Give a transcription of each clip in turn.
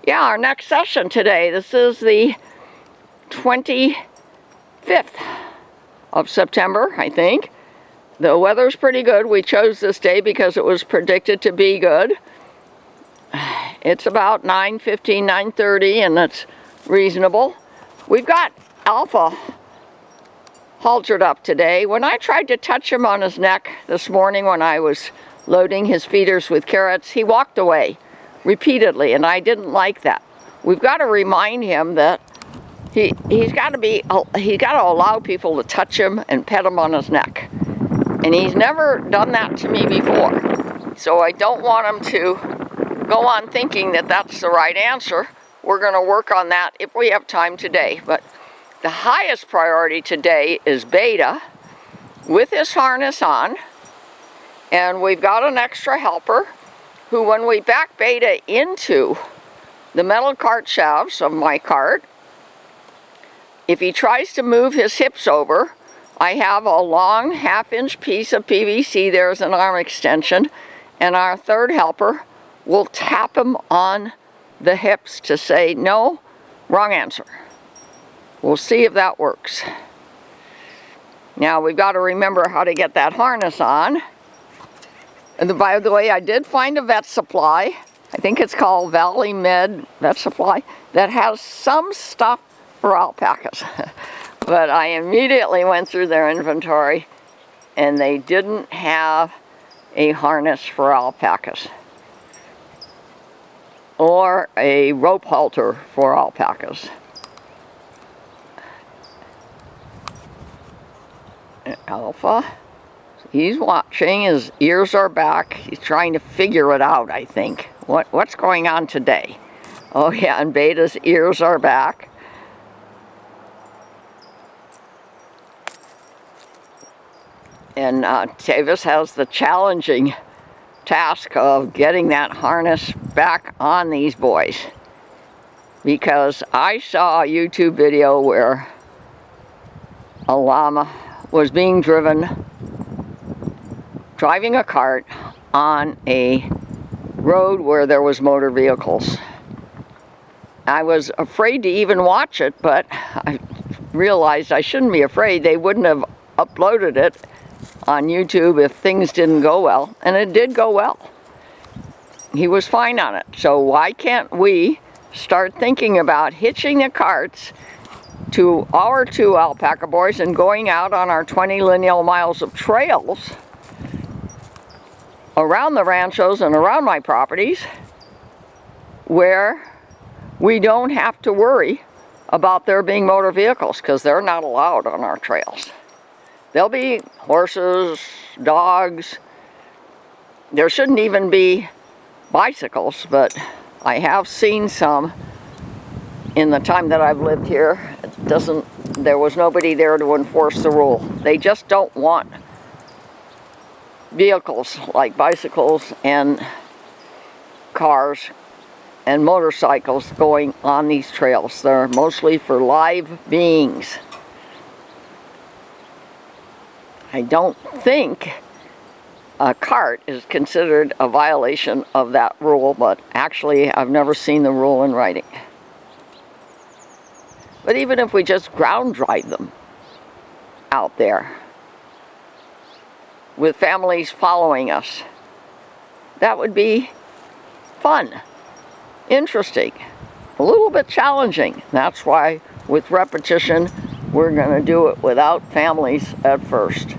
Yeah, our next session today. This is the 25th of September, I think. The weather's pretty good. We chose this day because it was predicted to be good. It's about 9:15, 9:30, and that's reasonable. We've got Alpha haltered up today. When I tried to touch him on his neck this morning when I was loading his feeders with carrots, he walked away repeatedly, and I didn't like that. We've got to remind him that he's got to allow people to touch him and pet him on his neck. And he's never done that to me before. So I don't want him to go on thinking that that's the right answer. We're going to work on that if we have time today. But the highest priority today is Beta with his harness on. And we've got an extra helper who, when we back Beta into the metal cart shafts of my cart, if he tries to move his hips over, I have a long half-inch piece of PVC. There's an arm extension, and our third helper will tap him on the hips to say, no, wrong answer. We'll see if that works. Now we've got to remember how to get that harness on. And by the way, I did find a vet supply. I think it's called Valley Med Vet Supply that has some stuff for alpacas. But I immediately went through their inventory and they didn't have a harness for alpacas or a rope halter for alpacas. Alpha, he's watching, his ears are back. He's trying to figure it out, I think. What's going on today? Oh yeah, and Beta's ears are back. And Tavis has the challenging task of getting that harness back on these boys. Because I saw a YouTube video where a llama was being driving a cart on a road where there was motor vehicles. I was afraid to even watch it, but I realized I shouldn't be afraid. They wouldn't have uploaded it on YouTube if things didn't go well, and it did go well. He was fine on it. So why can't we start thinking about hitching the carts to our two alpaca boys and going out on our 20 lineal miles of trails around the ranchos and around my properties where we don't have to worry about there being motor vehicles, because they're not allowed on our trails. There'll be horses, dogs. There shouldn't even be bicycles, but I have seen some in the time that I've lived here. There was nobody there to enforce the rule. They just don't want vehicles like bicycles and cars and motorcycles going on these trails. They're mostly for live beings. I don't think a cart is considered a violation of that rule, but actually I've never seen the rule in writing. But even if we just ground drive them out there with families following us, that would be fun, interesting, a little bit challenging. That's why with repetition, we're going to do it without families at first.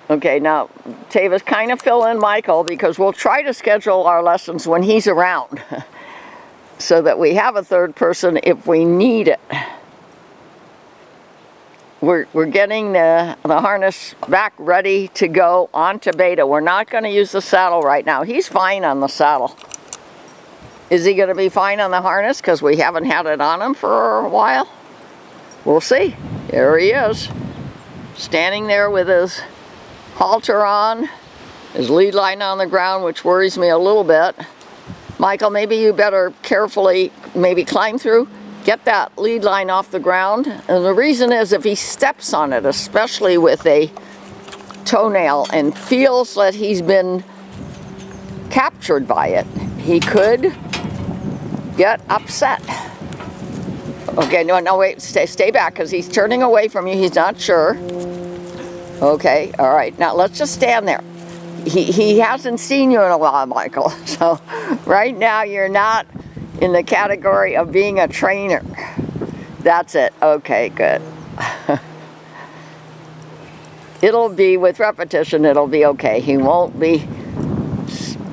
Okay, now Tavis, kind of fill in Michael, because we'll try to schedule our lessons when he's around so that we have a third person if we need it. We're getting the harness back ready to go onto Beta. We're not going to use the saddle right now. He's fine on the saddle. Is he going to be fine on the harness because we haven't had it on him for a while? We'll see. There he is, standing there with his halter on, his lead line on the ground, which worries me a little bit. Michael, maybe you better carefully maybe climb through, get that lead line off the ground. And the reason is if he steps on it, especially with a toenail, and feels that he's been captured by it, he could get upset. Okay, no, wait, stay back, because he's turning away from you. He's not sure. Okay, all right. Now let's just stand there. He hasn't seen you in a while, Michael. So right now you're not in the category of being a trainer. That's it. Okay, good. It'll be, with repetition, it'll be okay. He won't be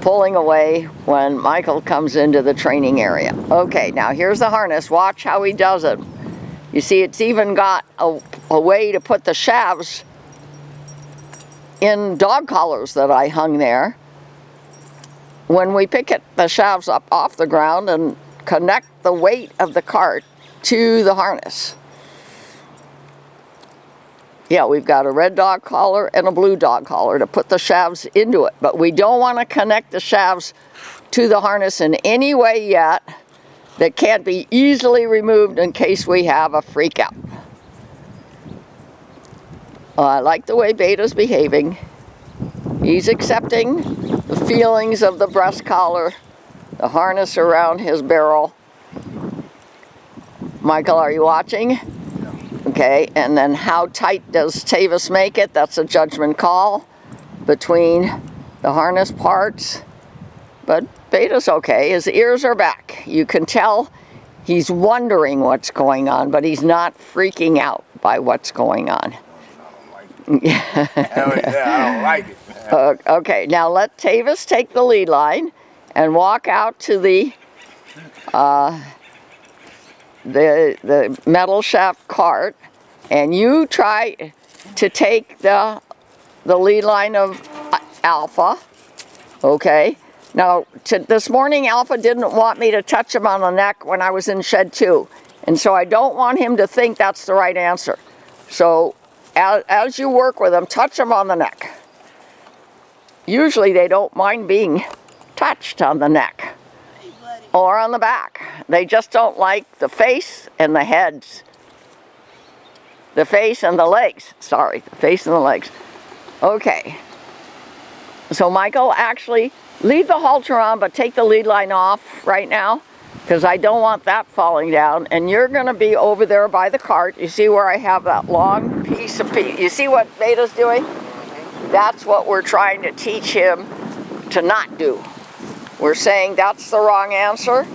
pulling away when Michael comes into the training area. Okay, now here's the harness. Watch how he does it. You see, it's even got a way to put the shafts in dog collars that I hung there. When we pick the shafts up off the ground and connect the weight of the cart to the harness. Yeah, we've got a red dog collar and a blue dog collar to put the shafts into it, but we don't want to connect the shafts to the harness in any way yet that can't be easily removed in case we have a freak out. I like the way Beta's behaving. He's accepting the feelings of the breast collar, the harness around his barrel. Michael, are you watching? Okay, and then how tight does Tavis make it? That's a judgment call between the harness parts. But Beta's okay. His ears are back. You can tell he's wondering what's going on, but he's not freaking out by what's going on. Yeah, I don't like it. Okay, now let Tavis take the lead line and walk out to the metal shaft cart, and you try to take the lead line of Alpha. Okay. Now, this morning, Alpha didn't want me to touch him on the neck when I was in shed 2, and so I don't want him to think that's the right answer. So as you work with them, touch them on the neck. Usually they don't mind being touched on the neck or on the back. They just don't like the face and the heads. The face and the legs. Sorry, the face and the legs. Okay. So Michael, actually leave the halter on, but take the lead line off right now, because I don't want that falling down. And you're going to be over there by the cart. You see where I have that long piece of peat? You see what Beta's doing? That's what we're trying to teach him to not do. We're saying that's the wrong answer.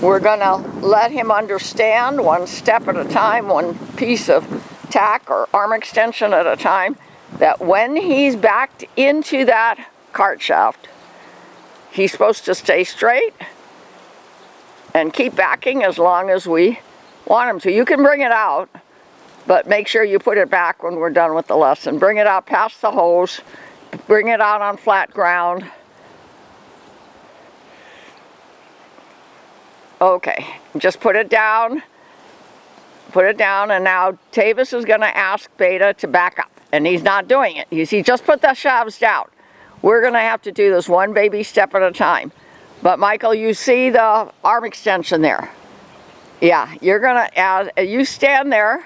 We're going to let him understand one step at a time, one piece of tack or arm extension at a time, that when he's backed into that cart shaft, he's supposed to stay straight and keep backing as long as we want him to. You can bring it out, but make sure you put it back when we're done with the lesson. Bring it out past the hose. Bring it out on flat ground. Okay, just put it down. Put it down, and now Tavis is going to ask Beta to back up, and he's not doing it. You see, just put the shafts down. We're going to have to do this one baby step at a time. But Michael, you see the arm extension there? Yeah, you're going to, you stand there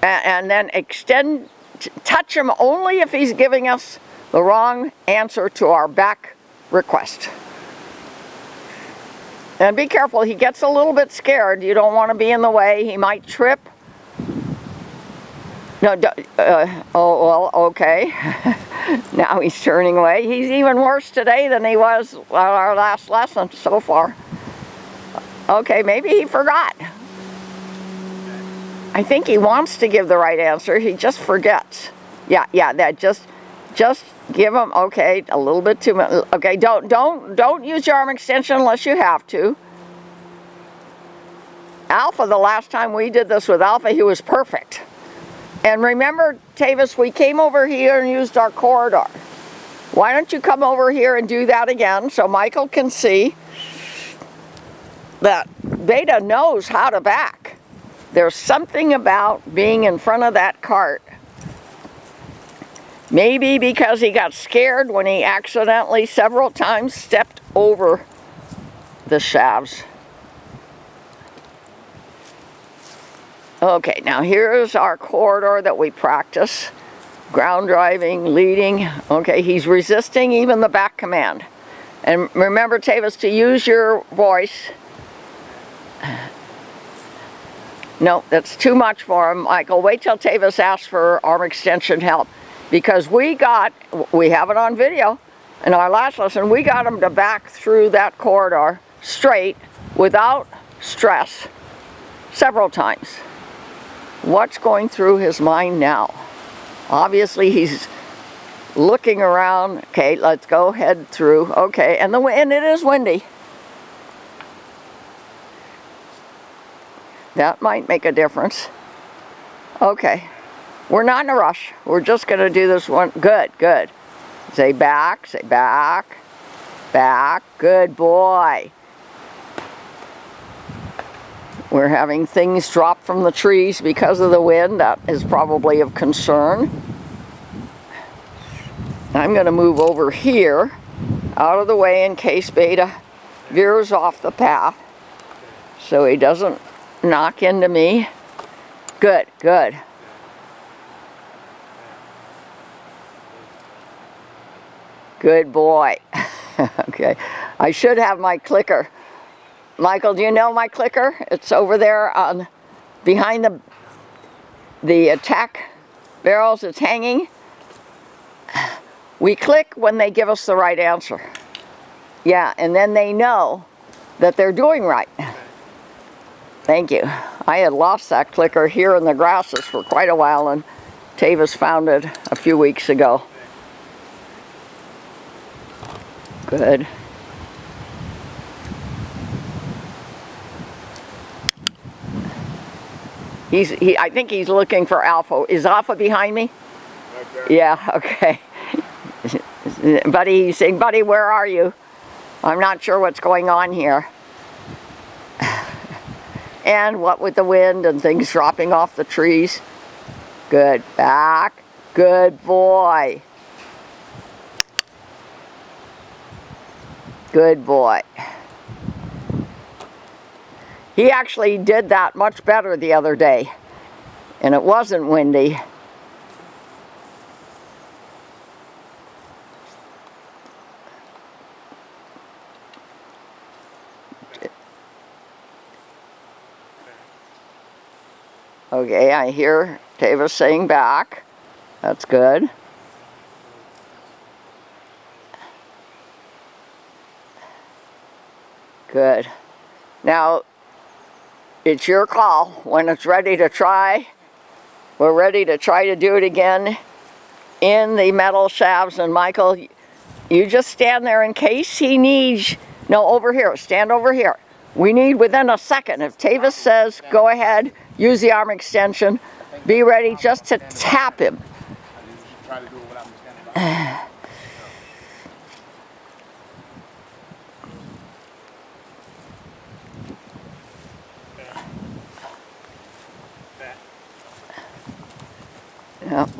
and then extend, touch him only if he's giving us the wrong answer to our back request. And be careful, he gets a little bit scared. You don't want to be in the way. He might trip. No, oh, well, okay. Now he's turning away. He's even worse today than he was at our last lesson so far. Okay, maybe he forgot. I think he wants to give the right answer. He just forgets. Yeah, that just give him, okay, a little bit too much. Okay, don't use your arm extension unless you have to. Alpha, the last time we did this with Alpha, he was perfect. And remember, Tavis, we came over here and used our corridor. Why don't you come over here and do that again so Michael can see that Beta knows how to back. There's something about being in front of that cart. Maybe because he got scared when he accidentally several times stepped over the shafts. Okay, now here's our corridor that we practice. Ground driving, leading. Okay, he's resisting even the back command. And remember, Tavis, to use your voice. No, that's too much for him, Michael. Wait till Tavis asks for arm extension help. Because we have it on video, in our last lesson, we got him to back through that corridor straight without stress several times. What's going through his mind now? Obviously, he's looking around. Okay, let's go head through. Okay, and it is windy. That might make a difference. Okay, we're not in a rush. We're just going to do this one. Good, good. Say back, back. Good boy. We're having things drop from the trees because of the wind. That is probably of concern. I'm going to move over here, out of the way in case Beta veers off the path so he doesn't knock into me. Good, good. Good boy. Okay, I should have my clicker. Michael, do you know my clicker? It's over there on behind the attack barrels. It's hanging. We click when they give us the right answer. Yeah, and then they know that they're doing right. Thank you. I had lost that clicker here in the grasses for quite a while, and Tavis found it a few weeks ago. Good. I think he's looking for Alpha. Is Alpha behind me? Right there. Yeah, okay. Buddy, he's saying, buddy, where are you? I'm not sure what's going on here. And what with the wind and things dropping off the trees. Good, back. Good boy. Good boy. He actually did that much better the other day, and it wasn't windy. Okay, I hear Tavis saying back. That's good. Good. Now, it's your call. When it's ready to try, we're ready to try to do it again in the metal shafts. And Michael, you just stand there in case he needs. No, over here. Stand over here. We need within a second. If Tavis says, go ahead, use the arm extension, be ready just to tap him. Try to do it without me standing by. Yep.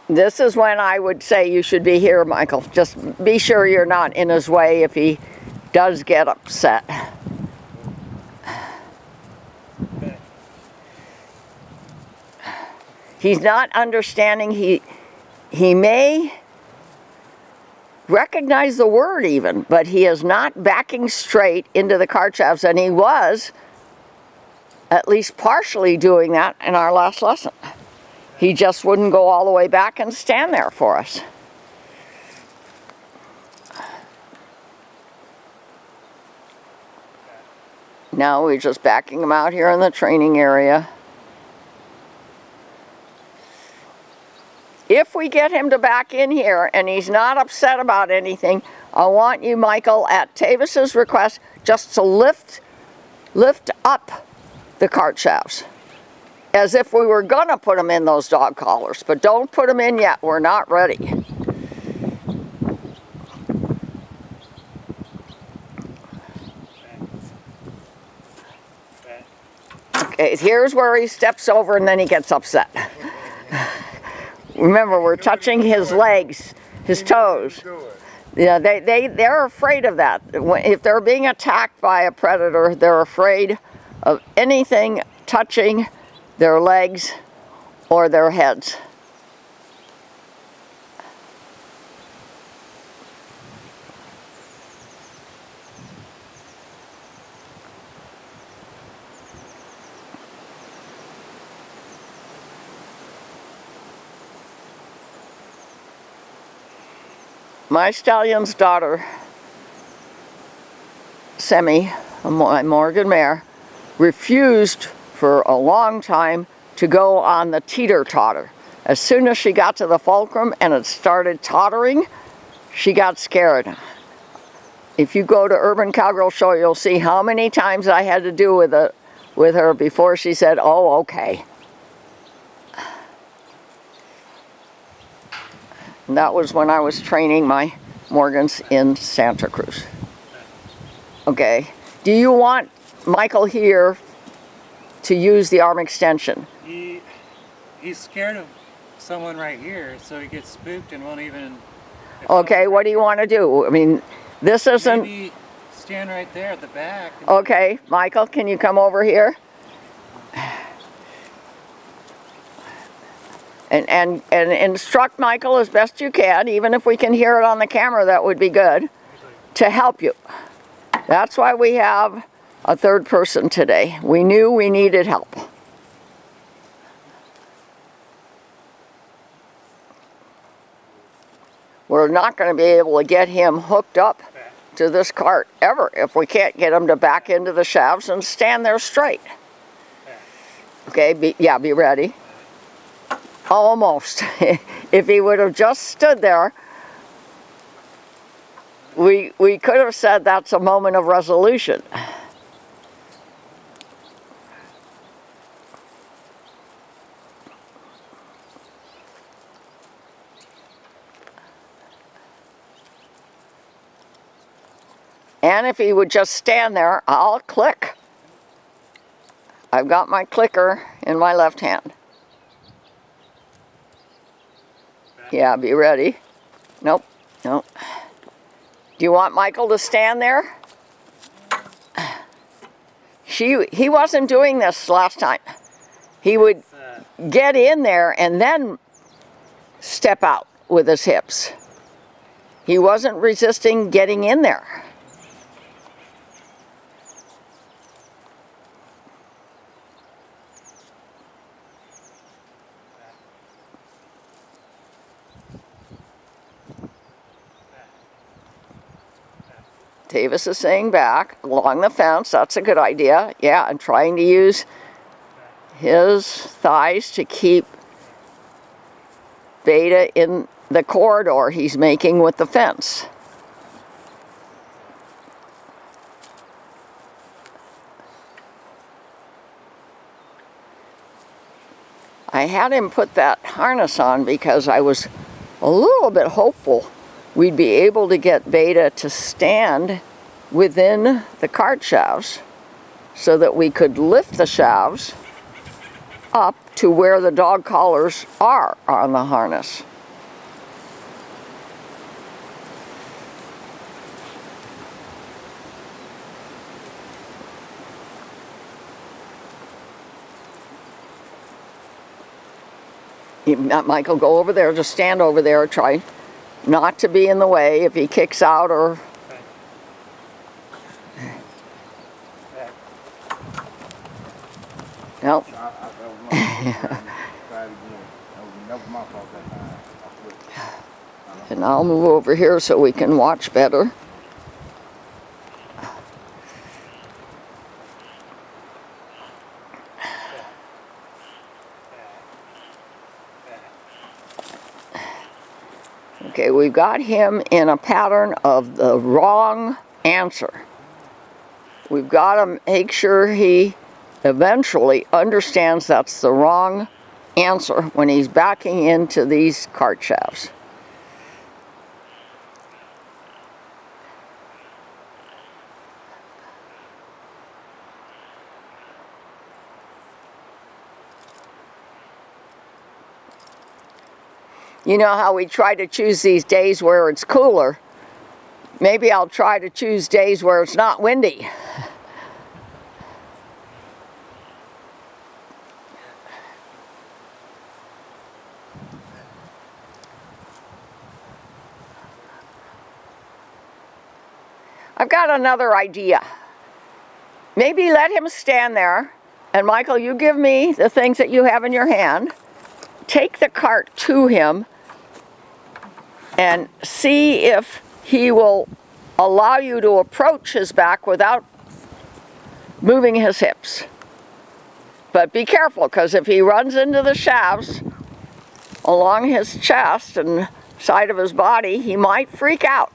This is when I would say you should be here, Michael. Just be sure you're not in his way if he does get upset. He's not understanding. He may recognize the word even, but he is not backing straight into the cart shafts, and he was at least partially doing that in our last lesson. He just wouldn't go all the way back and stand there for us. Now we're just backing him out here in the training area. If we get him to back in here and he's not upset about anything, I want you, Michael, at Tavis's request, just to lift up the cart shafts. As if we were gonna put them in those dog collars, but don't put them in yet. We're not ready. Okay, here's where he steps over and then he gets upset. Remember, we're touching his legs, his toes. Yeah, they're afraid of that. If they're being attacked by a predator, they're afraid of anything touching their legs or their heads. my stallion's daughter, Semi, my Morgan mare, refused for a long time to go on the teeter-totter. As soon as she got to the fulcrum and it started tottering, she got scared. If you go to Urban Cowgirl Show, you'll see how many times I had to do with her before she said, "Oh, okay." And that was when I was training my Morgans in Santa Cruz. Okay. Do you want Michael here to use the arm extension? He's scared of someone right here, so he gets spooked and won't even... Okay, what do you want to do? I mean, this isn't... Maybe stand right there at the back. Okay, Michael, can you come over here? And instruct Michael as best you can, even if we can hear it on the camera, that would be good, to help you. That's why we have a third person today. We knew we needed help. We're not going to be able to get him hooked up to this cart ever if we can't get him to back into the shafts and stand there straight. Okay, be ready. Almost. If he would have just stood there, we could have said that's a moment of resolution. And if he would just stand there, I'll click. I've got my clicker in my left hand. Yeah, be ready. Nope, nope. Do you want Michael to stand there? He wasn't doing this last time. He would get in there and then step out with his hips. He wasn't resisting getting in there. Davis is saying back along the fence. That's a good idea. Yeah, and trying to use his thighs to keep Beta in the corridor he's making with the fence. I had him put that harness on because I was a little bit hopeful we'd be able to get Beta to stand within the cart shafts so that we could lift the shafts up to where the dog collars are on the harness. Michael, go over there, just stand over there, try not to be in the way if he kicks out or... Nope. And I'll move over here so we can watch better. Okay, we've got him in a pattern of the wrong answer. We've got to make sure he eventually understands that's the wrong answer when he's backing into these cart shafts. You know how we try to choose these days where it's cooler? Maybe I'll try to choose days where it's not windy. I've got another idea. Maybe let him stand there, and Michael, you give me the things that you have in your hand. Take the cart to him and see if he will allow you to approach his back without moving his hips. But be careful, because if he runs into the shafts along his chest and side of his body, he might freak out.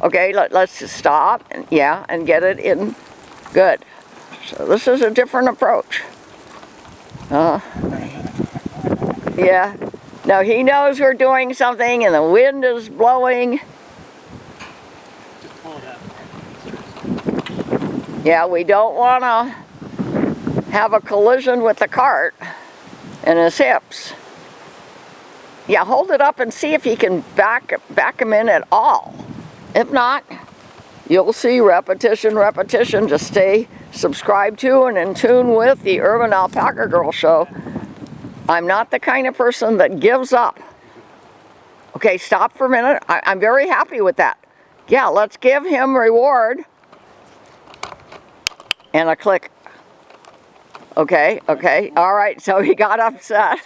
Okay, let's just stop and and get it in. Good. So this is a different approach. Yeah. Now he knows we're doing something and the wind is blowing. Just pull it up. Yeah, we don't want to have a collision with the cart and his hips. Yeah, hold it up and see if you can back him in at all. If not, you'll see repetition. Just stay subscribed to and in tune with the Urban Alpaca Girl Show. I'm not the kind of person that gives up. Okay, stop for a minute. I'm very happy with that. Yeah, let's give him reward. And a click. Okay, all right, so he got upset.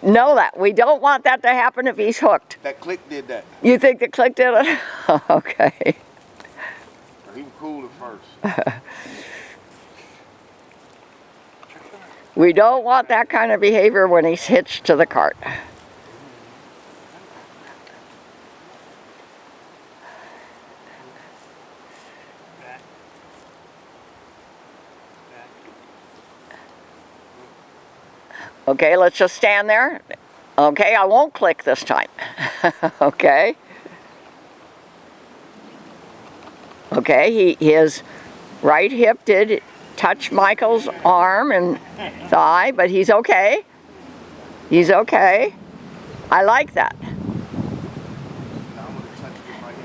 Know that. We don't want that to happen if he's hooked. That click did that. You think the click did it? Okay. He was cool at first. We don't want that kind of behavior when he's hitched to the cart. Okay, let's just stand there. Okay, I won't click this time. Okay. Okay, his right hip did touch Michael's arm and thigh, but he's okay. He's okay. I like that. Now I'm gonna touch this right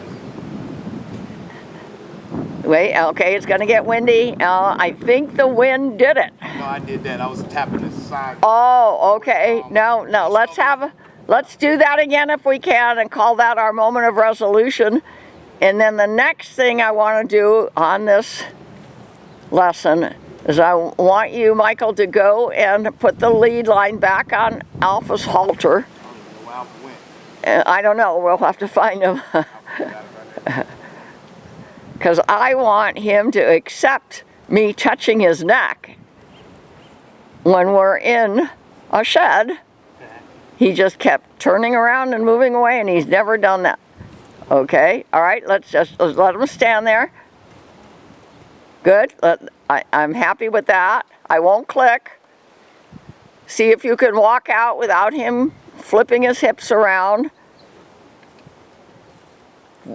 here. Wait, okay, it's gonna get windy. I think the wind did it. No, I did that. I was tapping the side. Oh, okay. No, let's do that again if we can and call that our moment of resolution. And then the next thing I want to do on this lesson is I want you, Michael, to go and put the lead line back on Alpha's halter. Where Alpha went. I don't know. We'll have to find him. Got it right there. Because I want him to accept me touching his neck when we're in a shed. He just kept turning around and moving away, and he's never done that. Okay, all right, let's let him stand there. Good, I'm happy with that. I won't click. See if you can walk out without him flipping his hips around.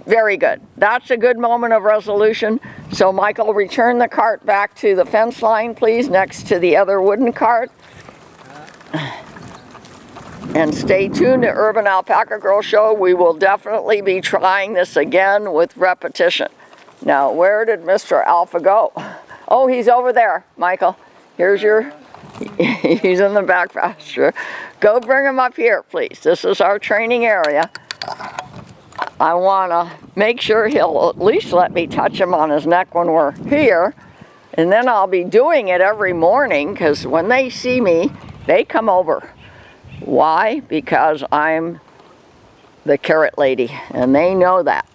Very good. That's a good moment of resolution. So Michael, return the cart back to the fence line, please, next to the other wooden cart. And stay tuned to Urban Alpaca Girl Show. We will definitely be trying this again with repetition. Now, where did Mr. Alpha go? Oh, he's over there, Michael. Here's your, he's in the back pasture. Go bring him up here, please. This is our training area. I want to make sure he'll at least let me touch him on his neck when we're here. And then I'll be doing it every morning, because when they see me, they come over. Why? Because I'm the carrot lady, and they know that.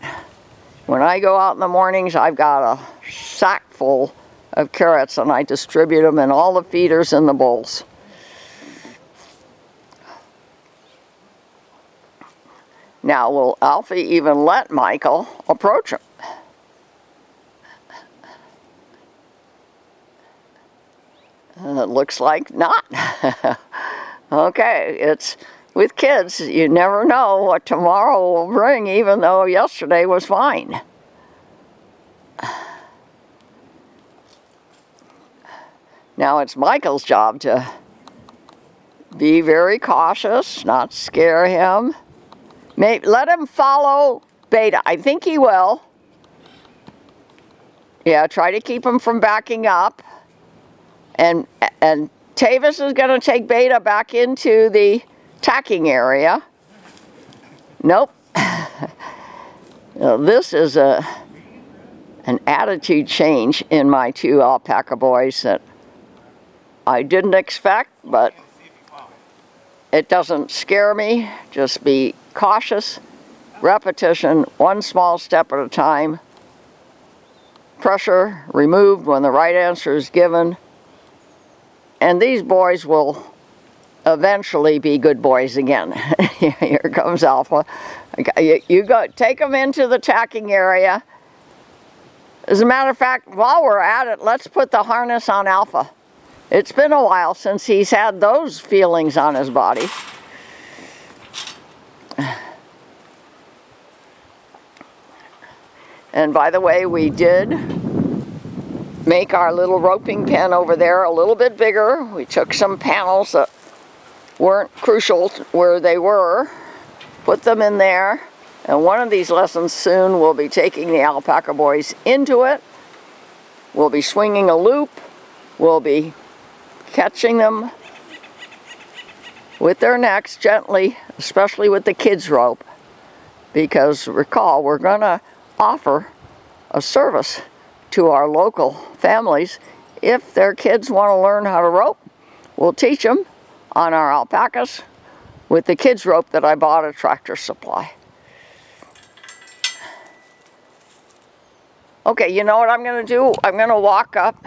When I go out in the mornings, I've got a sack full of carrots, and I distribute them in all the feeders in the bowls. Now, will Alfie even let Michael approach him? It looks like not. Okay, it's with kids, you never know what tomorrow will bring, even though yesterday was fine. Now it's Michael's job to be very cautious, not scare him. Maybe let him follow Beta. I think he will. Yeah, try to keep him from backing up. And Tavis is going to take Beta back into the tacking area. Nope. Now, this is an attitude change in my two alpaca boys that I didn't expect, but it doesn't scare me. Just be cautious repetition, one small step at a time. Pressure removed when the right answer is given. And these boys will eventually be good boys again. Here comes Alpha. You go, take them into the tacking area. As a matter of fact, while we're at it, let's put the harness on Alpha. It's been a while since he's had those feelings on his body. And by the way, we did make our little roping pen over there a little bit bigger. We took some panels that weren't crucial where they were, put them in there, and one of these lessons soon we'll be taking the alpaca boys into it. We'll be swinging a loop. We'll be catching them with their necks gently, especially with the kids' rope, because recall, we're going to offer a service to our local families. If their kids want to learn how to rope, we'll teach them on our alpacas with the kids' rope that I bought at Tractor Supply. Okay, you know what I'm going to do? I'm going to walk up.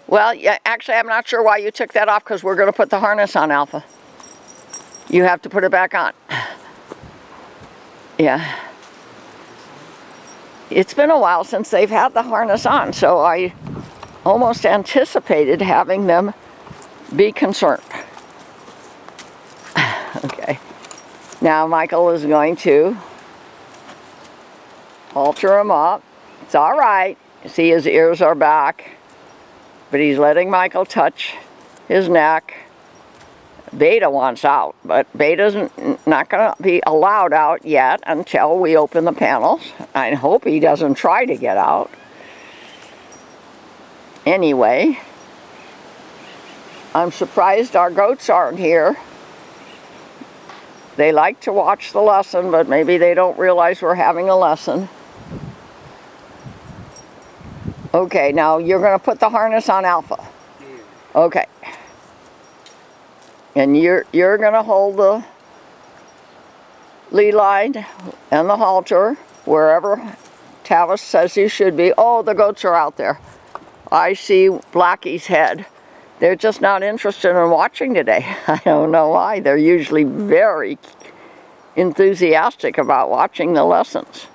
Well, yeah, actually, I'm not sure why you took that off, because we're going to put the harness on Alpha. You have to put it back on. Yeah. It's been a while since they've had the harness on, so I almost anticipated having them be concerned. Okay. Now Michael is going to halter him up. It's all right. See, his ears are back, but he's letting Michael touch his neck. Beta wants out, but Beta's not going to be allowed out yet until we open the panels. I hope he doesn't try to get out. Anyway, I'm surprised our goats aren't here. They like to watch the lesson, but maybe they don't realize we're having a lesson. Okay, now you're going to put the harness on Alpha. Okay. And you're going to hold the lead line and the halter wherever Tavis says you should be. Oh, the goats are out there. I see Blackie's head. They're just not interested in watching today. I don't know why. They're usually very enthusiastic about watching the lessons.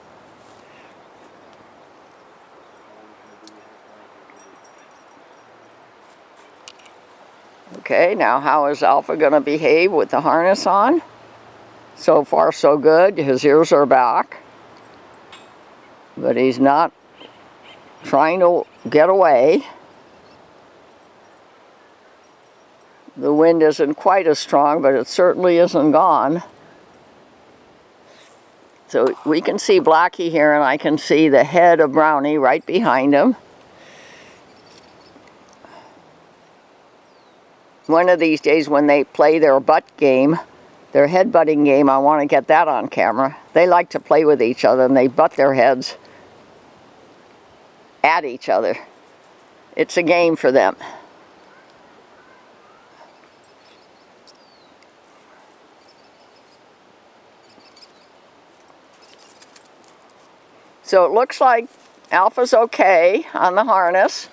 Okay, now how is Alpha going to behave with the harness on? So far, so good. His ears are back. But he's not trying to get away. The wind isn't quite as strong, but it certainly isn't gone. So we can see Blackie here, and I can see the head of Brownie right behind him. One of these days when they play their butt game, their head-butting game, I want to get that on camera. They like to play with each other, and they butt their heads at each other. It's a game for them. So it looks like Alpha's okay on the harness.